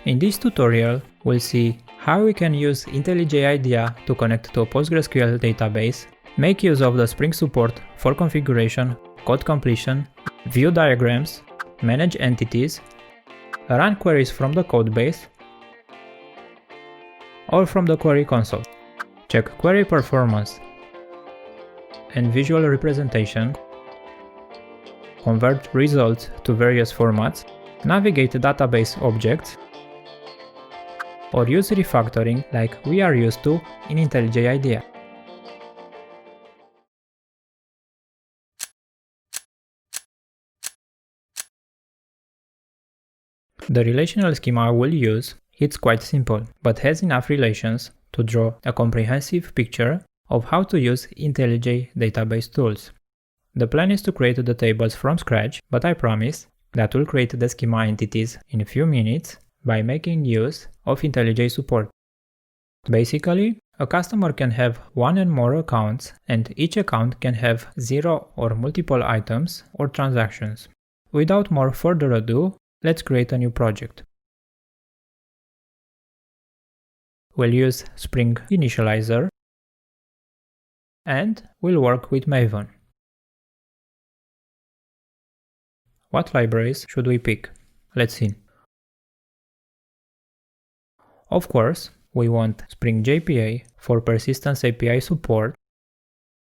In this tutorial, we'll see how we can use IntelliJ IDEA to connect to a PostgreSQL database, make use of the Spring support for configuration, code completion, view diagrams, manage entities, run queries from the codebase, or from the query console, check query performance and visual representation, convert results to various formats, navigate database objects, or use refactoring like we are used to in IntelliJ IDEA. The relational schema we'll use is quite simple, but has enough relations to draw a comprehensive picture of how to use IntelliJ database tools. The plan is to create the tables from scratch, but I promise that we'll create the schema entities in a few minutes by making use of IntelliJ support. Basically, a customer can have one and more accounts, and each account can have 0 or multiple items or transactions. Without more further ado, let's create a new project. We'll use Spring Initializer and we'll work with Maven. What libraries should we pick? Let's see. Of course, we want Spring JPA for persistence API support.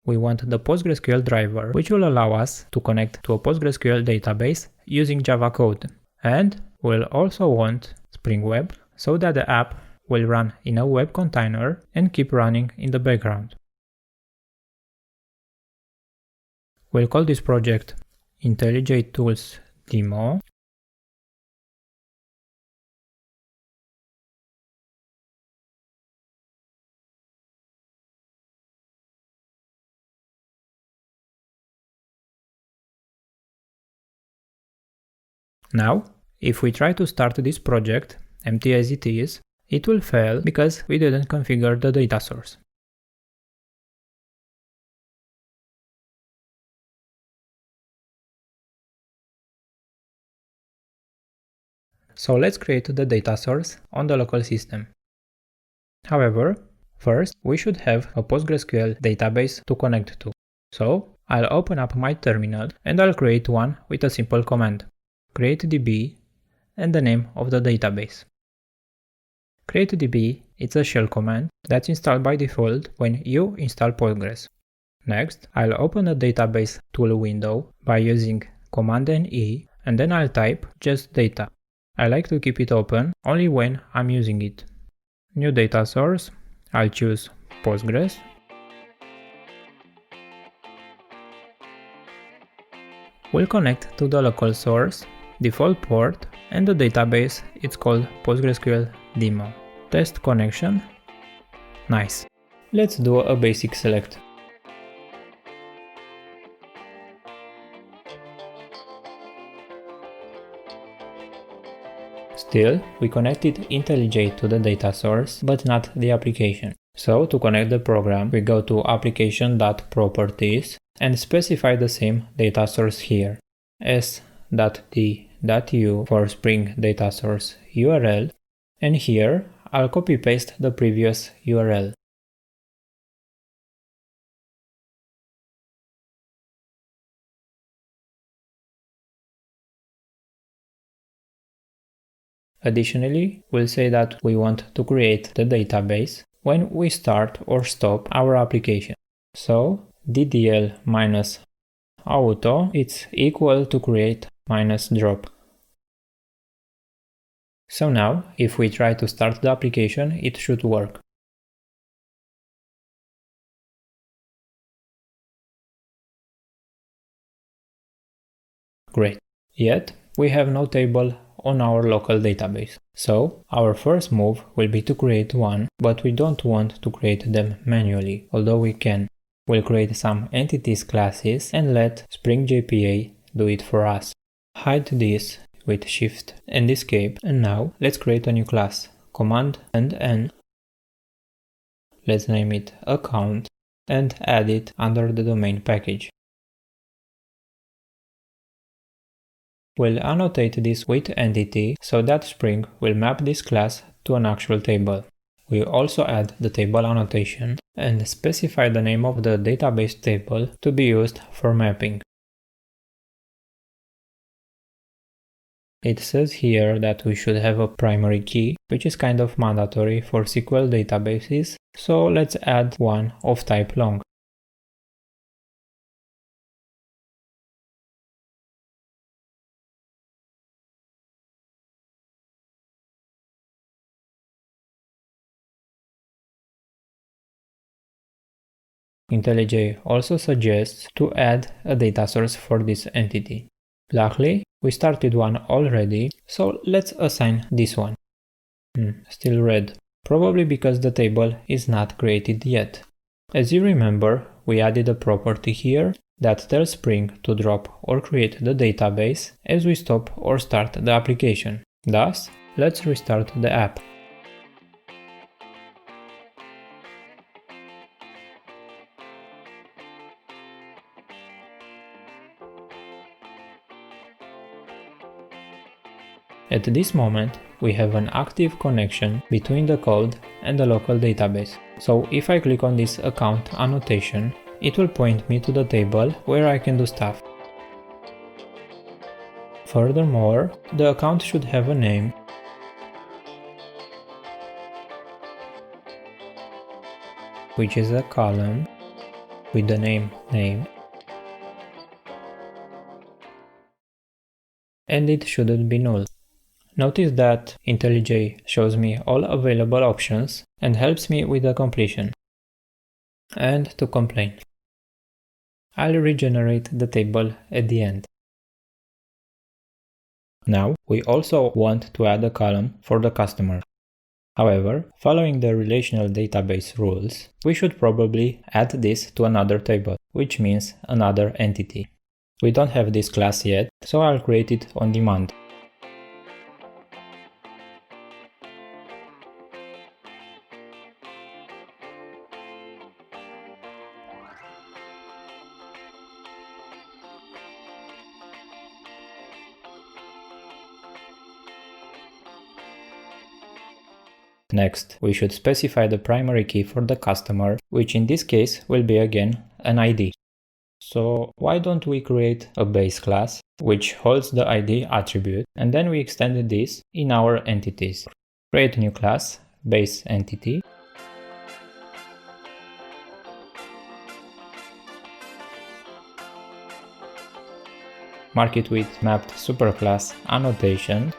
We want the PostgreSQL driver, which will allow us to connect to a PostgreSQL database using Java code. And we'll also want Spring Web so that the app will run in a web container and keep running in the background. We'll call this project IntelliJ Tools Demo. Now, if we try to start this project, empty as it is, it will fail because we didn't configure the data source. So let's create the data source on the local system. However, first we should have a PostgreSQL database to connect to. So I'll open up my terminal and I'll create one with a simple command. Create DB and the name of the database. Create DB is a shell command that's installed by default when you install Postgres. Next, I'll open a database tool window by using Command and E, and then I'll type just data. I like to keep it open only when I'm using it. New data source, I'll choose Postgres. We'll connect to the local source, default port, and the database it's called PostgreSQL Demo. Test connection. Nice. Let's do a basic select. Still, we connected IntelliJ to the data source, but not the application. So to connect the program, we go to application.properties and specify the same data source here. s.d.u for Spring data source URL, and here I'll copy paste the previous URL. Additionally, we'll say that we want to create the database when we start or stop our application. So ddl-auto it's equal to create -drop. So now, if we try to start the application, it should work. Great. Yet, we have no table on our local database. So, our first move will be to create one, but we don't want to create them manually, although we can. We'll create some entities classes and let Spring JPA do it for us. Hide this with Shift and Escape, and now let's create a new class. Command and N. Let's name it account and add it under the domain package. we'll annotate this with entity so that Spring will map this class to an actual table. We'll also add the table annotation and specify the name of the database table to be used for mapping. It says here that we should have a primary key, which is kind of mandatory for SQL databases, so let's add one of type long. IntelliJ also suggests to add a data source for this entity. Luckily, we started one already, so let's assign this one. Still red. Probably because the table is not created yet. As you remember, we added a property here that tells Spring to drop or create the database as we stop or start the application. Thus, let's restart the app. At this moment, we have an active connection between the code and the local database. So if I click on this account annotation, it will point me to the table where I can do stuff. Furthermore, the account should have a name, which is a column with the name name, and it shouldn't be null. Notice that IntelliJ shows me all available options and helps me with the completion. And to complain, I'll regenerate the table at the end. Now, we also want to add a column for the customer. However, following the relational database rules, we should probably add this to another table, which means another entity. We don't have this class yet, so I'll create it on demand. Next, we should specify the primary key for the customer, which in this case will be again an ID. So why don't we create a base class which holds the ID attribute, and then we extend this in our entities. Create a new class, base entity. Mark it with mapped superclass annotation.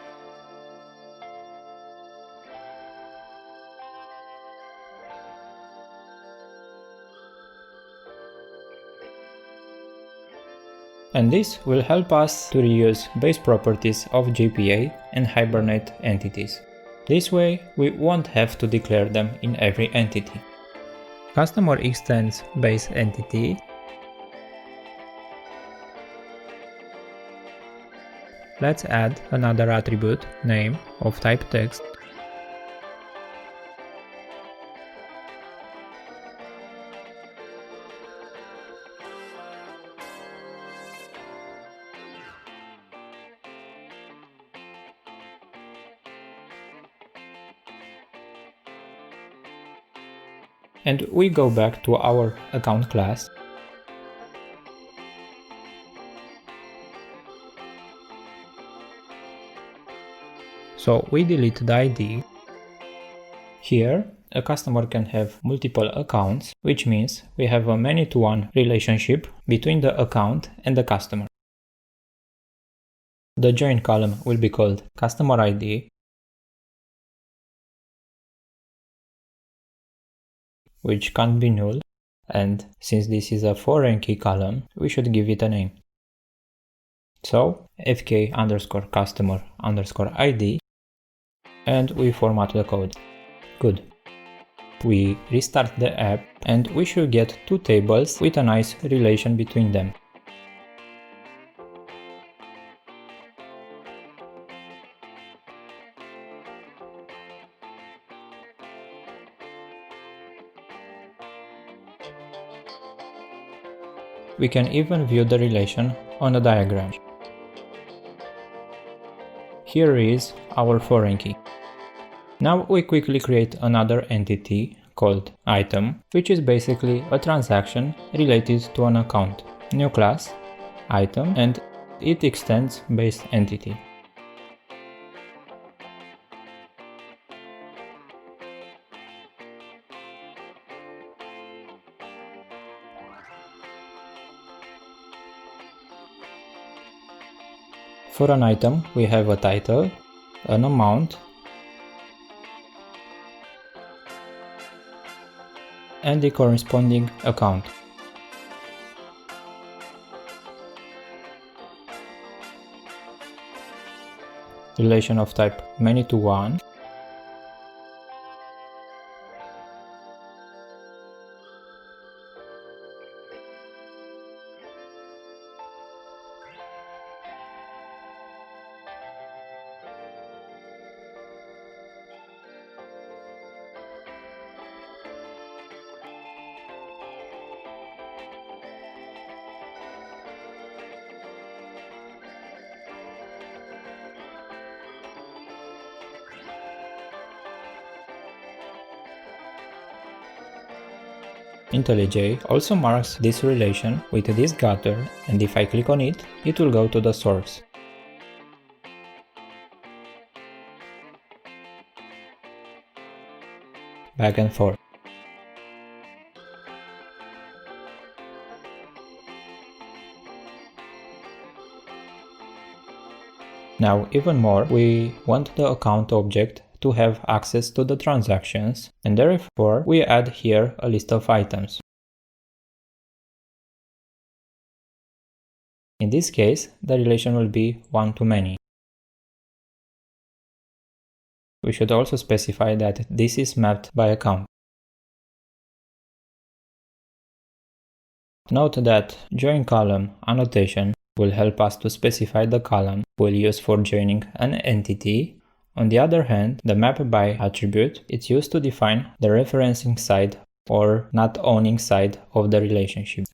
And this will help us to reuse base properties of JPA and Hibernate entities. This way, we won't have to declare them in every entity. Customer extends base entity. Let's add another attribute, name, of type text. And we go back to our account class. So we delete the ID. Here, a customer can have multiple accounts, which means we have a many-to-one relationship between the account and the customer. The join column will be called customer ID, which can't be null, and since this is a foreign key column, we should give it a name. So fk_customer_id, and we format the code. Good. We restart the app and we should get two tables with a nice relation between them. We can even view the relation on a diagram. Here is our foreign key. Now we quickly create another entity called item, which is basically a transaction related to an account. New class, item, and it extends base entity. For an item, we have a title, an amount, and the corresponding account. Relation of type many to one. IntelliJ also marks this relation with this getter, and if I click on it, it will go to the source. Back and forth. Now, even more, we want the account object to have access to the transactions, and therefore we add here a list of items. In this case, the relation will be one to many. We should also specify that this is mapped by account. Note that join column annotation will help us to specify the column we'll use for joining an entity. On the other hand, the map by attribute is used to define the referencing side or not owning side of the relationship.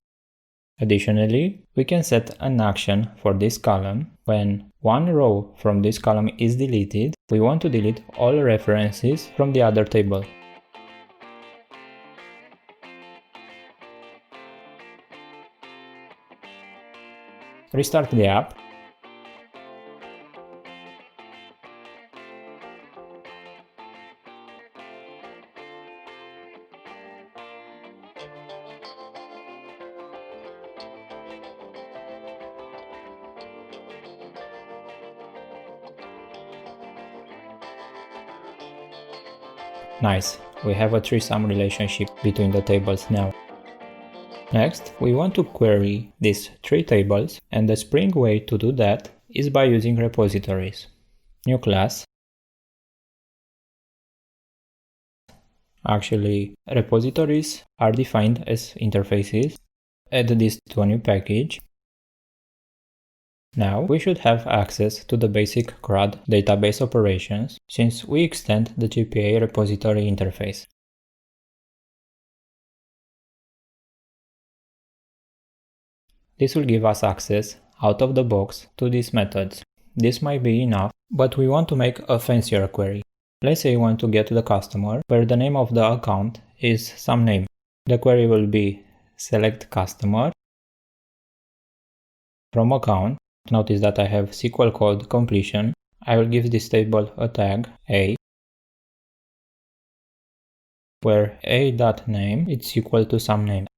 Additionally, we can set an action for this column. When one row from this column is deleted, we want to delete all references from the other table. Restart the app. Nice, we have a threesome relationship between the tables now. Next, we want to query these three tables, and the spring way to do that is by using repositories. New class. Actually, repositories are defined as interfaces. Add this to a new package. Now we should have access to the basic CRUD database operations since we extend the JPA repository interface. This will give us access out of the box to these methods. This might be enough, but we want to make a fancier query. Let's say we want to get the customer where the name of the account is some name. The query will be select customer from account. Notice that I have SQL code completion. I will give this table a tag A, where a.name is equal to some name.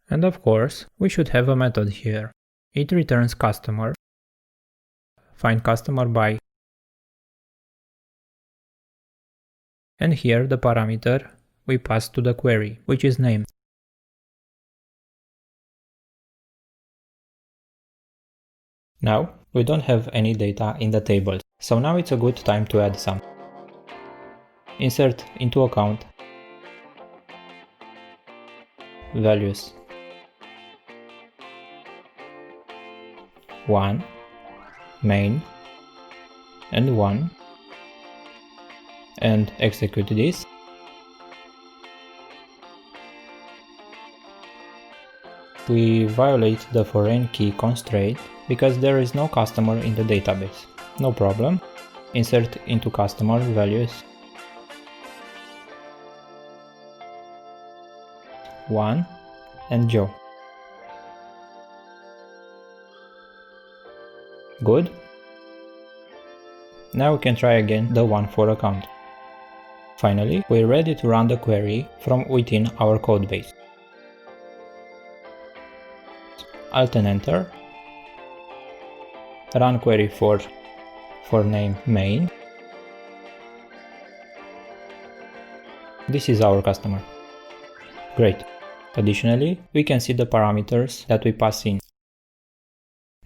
And of course, we should have a method here. It returns customer, find customer by, and here the parameter we pass to the query, which is name. Now, we don't have any data in the table, so now it's a good time to add some. Insert into account, values, 1, main, and 1, and execute this. we violate the foreign key constraint because there is no customer in the database. No problem. Insert into customer values 1 and Joe. Good. Now we can try again the one for account. Finally, we're ready to run the query from within our codebase. Alt and Enter. Run query for name main. This is our customer. Great. Additionally, we can see the parameters that we pass in.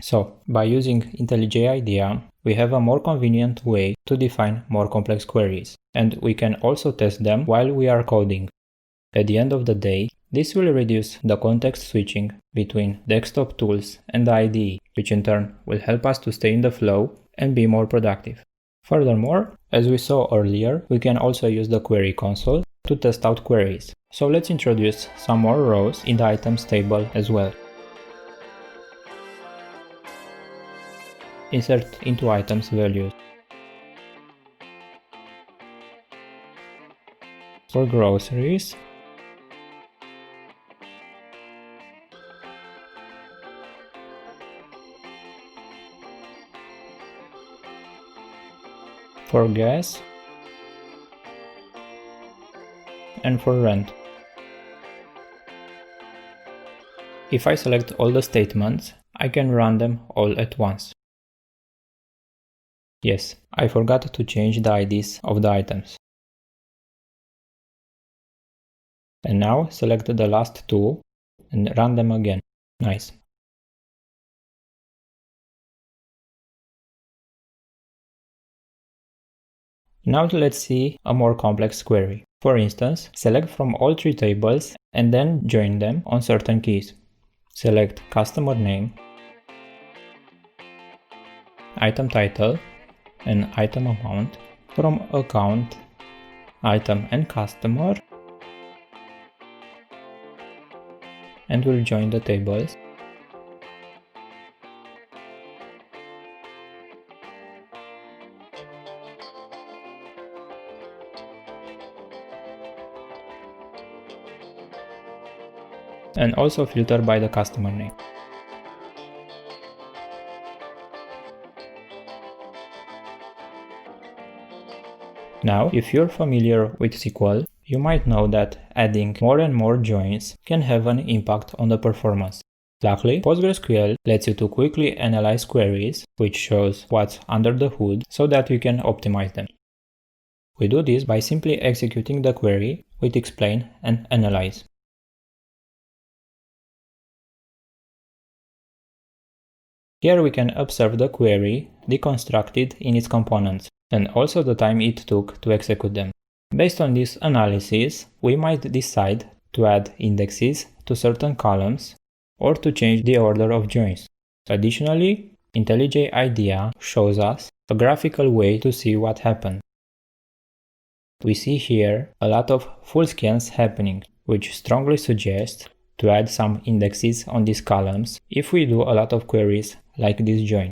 So, by using IntelliJ IDEA, we have a more convenient way to define more complex queries, and we can also test them while we are coding. At the end of the day, this will reduce the context switching between desktop tools and the IDE, which in turn will help us to stay in the flow and be more productive. Furthermore, as we saw earlier, we can also use the query console to test out queries. So let's introduce some more rows in the items table as well. Insert into items values. For groceries, for gas, and for rent. If I select all the statements, I can run them all at once. Yes, I forgot to change the IDs of the items. And now select the last two and run them again. Nice. Now let's see a more complex query. For instance, select from all three tables and then join them on certain keys. Select customer name, item title, and item amount from account, item and customer, and we'll join the tables. And also filter by the customer name. Now, if you're familiar with SQL, you might know that adding more and more joins can have an impact on the performance. Luckily, PostgreSQL lets you to quickly analyze queries, which shows what's under the hood so that you can optimize them. We do this by simply executing the query with explain and analyze. Here we can observe the query deconstructed in its components, and also the time it took to execute them. Based on this analysis, we might decide to add indexes to certain columns or to change the order of joins. Additionally, IntelliJ IDEA shows us a graphical way to see what happened. We see here a lot of full scans happening, which strongly suggests to add some indexes on these columns if we do a lot of queries like this join.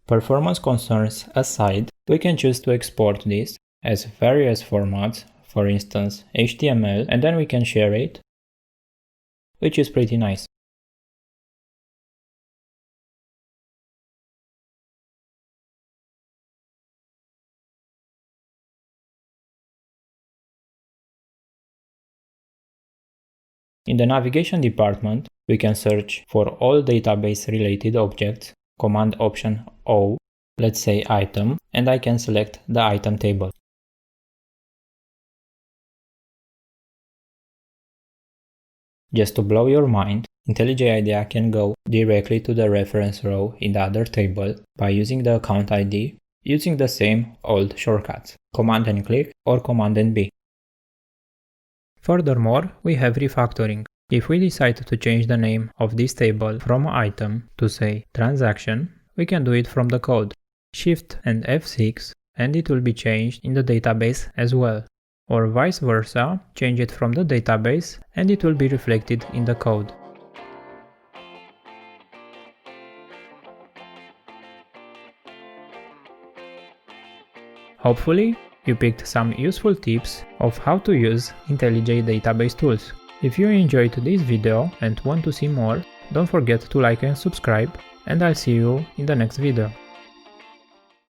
Performance concerns aside, we can choose to export this as various formats, for instance HTML, and then we can share it, which is pretty nice. In the navigation department, we can search for all database related objects, Command Option O, let's say item, and I can select the item table. Just to blow your mind, IntelliJ IDEA can go directly to the reference row in the other table by using the account ID, using the same old shortcuts, Command and click or Command and B. Furthermore, we have refactoring. If we decide to change the name of this table from item to say transaction, we can do it from the code. Shift and F6 and it will be changed in the database as well. or vice versa, change it from the database and it will be reflected in the code. Hopefully, you picked some useful tips of how to use IntelliJ database tools. If you enjoyed this video and want to see more, don't forget to like and subscribe, and I'll see you in the next video.